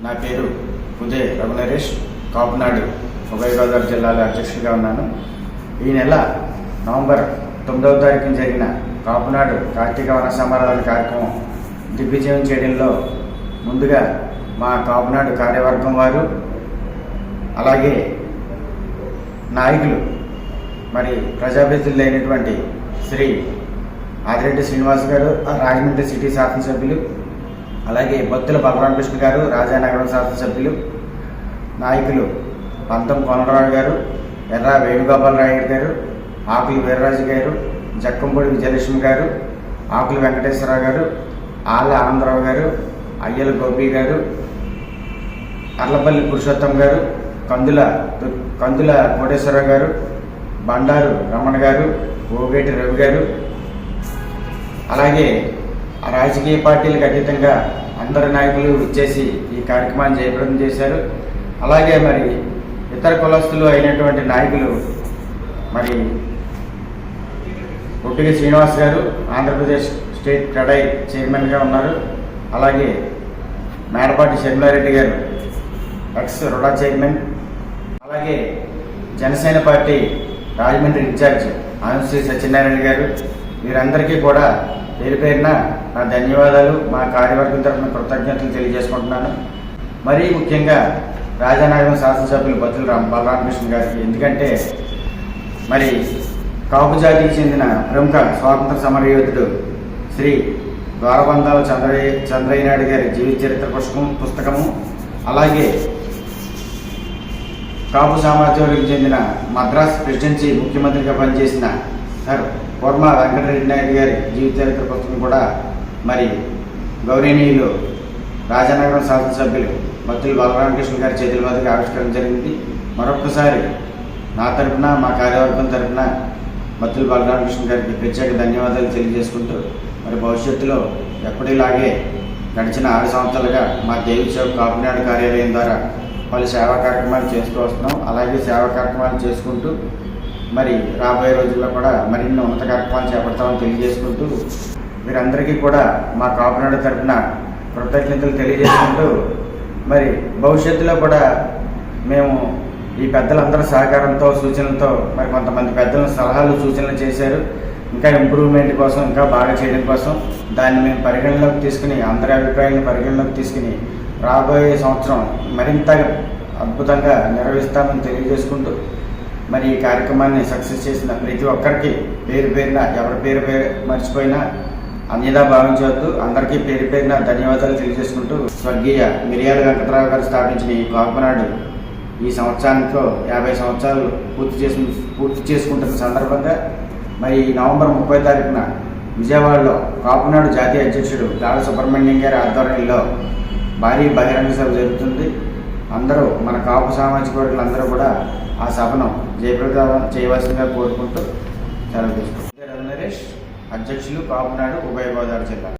నా పేరు ఉదయ్ రఘునరేష్. కాపునాడు ఉభయ గోదావరి జిల్లాలో అధ్యక్షుడిగా ఉన్నాను. ఈ నెల నవంబర్ 9వ తారీఖున జరిగిన కాపునాడు కార్తీక వన సమారాధన కార్యక్రమం దిగ్విజయం చేయడంలో ముందుగా మా కాపునాడు కార్యవర్గం వారు, అలాగే నాయకులు, మరి ప్రజాప్రతినిధులైనటువంటి శ్రీ ఆదిరెడ్డి శ్రీనివాస్ గారు, రాజమండ్రి సిటీ శాసనసభ్యులు, అలాగే బొత్తుల బలరామకృష్ణ గారు, రాజానగరం శాసనసభ్యులు, నాయకులు పంతం కోనరావు గారు, ఎర్ర వేణుగోపాలరాయుడు గారు, ఆకులు వీర్రాజు గారు, జక్కంపూడి విజయలక్ష్మి గారు, ఆకులు వెంకటేశ్వరరావు గారు, ఆళ్ళ ఆనందరావు గారు, అయ్యల గోపి గారు, అర్లపల్లి పురుషోత్తం గారు, కందుల కోటేశ్వరరావు గారు, బండారు రమణ గారు, ఓగేటి రవి గారు, అలాగే రాజకీయ పార్టీలకు అతీతంగా అందరు నాయకులు ఇచ్చేసి ఈ కార్యక్రమాన్ని జయప్రదం చేశారు. అలాగే మరి ఇతర కులస్తులు అయినటువంటి నాయకులు, మరి పొట్టిగి శ్రీనివాస్ గారు ఆంధ్రప్రదేశ్ స్టేట్ క్రెడై చైర్మన్గా ఉన్నారు. అలాగే మేడపాటి షర్మిలారెడ్డి గారు ఎక్స్ రుడా చైర్మన్, అలాగే జనసేన పార్టీ రాజమండ్రి ఇన్ఛార్జ్ ఆనందశ్రీ సత్యనారాయణ గారు, వీరందరికీ కూడా పేరు పేరున నా ధన్యవాదాలు, మా కార్యవర్గం తరఫున కృతజ్ఞతలు తెలియజేసుకుంటున్నాను. మరీ ముఖ్యంగా రాజానగరం శాసనసభ్యులు బొత్తుల బలరామకృష్ణ గారికి, ఎందుకంటే మరి కాపు జాతికి చెందిన ప్రముఖ స్వాతంత్ర సమరయోధుడు శ్రీ ద్వారబంధాల చంద్రయ్య నాయుడు గారి జీవిత చరిత్ర పుస్తకము, అలాగే కాపు సామాజిక చెందిన మద్రాస్ ప్రెసిడెన్సీ ముఖ్యమంత్రిగా పనిచేసిన సార్ వర్మ వెంకటరెడ్డి నాయుడు గారి జీవిత చరిత్ర పుస్తకం కూడా మరి గౌరవనీయులు రాజానగరం శాసనసభ్యులు బొత్తుల బలరామకృష్ణ గారి చేతుల మీదుగా ఆవిష్కరణ జరిగింది. మరొకసారి నా తరఫున, మా కార్యవర్గం తరఫున బొత్తుల బలరామకృష్ణ గారికి ప్రత్యేక ధన్యవాదాలు తెలియజేసుకుంటూ, మరి భవిష్యత్తులో ఎప్పటిలాగే గడిచిన 6 సంవత్సరాలుగా మా దేవి చౌక్ కాపునాడు కార్యాలయం ద్వారా పలు సేవా కార్యక్రమాలు చేస్తూ వస్తున్నాం. అలాగే సేవా కార్యక్రమాలు చేసుకుంటూ మరి రాబోయే రోజుల్లో కూడా మరిన్ని ఉన్నత కార్యక్రమాలు చేపడతామని తెలియజేసుకుంటూ, వీరందరికీ కూడా మా కాపునాడు తరఫున కృతజ్ఞతలు తెలియజేసుకుంటూ, మరి భవిష్యత్తులో కూడా మేము ఈ పెద్దలందరి సహకారంతో, సూచనలతో, మరి కొంతమంది పెద్దలను సలహాలు సూచనలు చేశారు. ఇంకా ఇంప్రూవ్మెంట్ కోసం, ఇంకా బాగా చేయడం కోసం దాన్ని మేము పరిగణలోకి తీసుకుని, అందరి అభిప్రాయాలను పరిగణలోకి తీసుకుని రాబోయే సంవత్సరం మరింత అద్భుతంగా నిర్వహిస్తామని తెలియజేసుకుంటూ, మరి ఈ కార్యక్రమాన్ని సక్సెస్ చేసిన ప్రతి ఒక్కరికి పేరు పేరున, ఎవరి పేరు మర్చిపోయినా అన్యదా భావించవద్దు, అందరికీ పేరు పేరున ధన్యవాదాలు తెలియజేసుకుంటూ, స్వర్గీయ మిరియాల వెంకటరావు గారు స్థాపించిన ఈ కాపునాడు ఈ సంవత్సరానితో 50 సంవత్సరాలు పూర్తి చేసుకుంటున్న సందర్భంగా మరి నవంబర్ 30వ తారీఖున విజయవాడలో కాపునాడు జాతీయ అధ్యక్షుడు గాఢ సుబ్రహ్మణ్యం గారి ఆధ్వర్యంలో భారీ బహిరంగ సభ జరుగుతుంది. అందరూ మన కాపు సామాజిక వర్గాలందరూ కూడా ఆ సభను జయప్రదం చేయవలసిందిగా కోరుకుంటూ సెలవు తీసుకుంటారు. రఘునరేష్, అధ్యక్షులు, కాపునాడు, ఉభయ గోదావరి జిల్లా.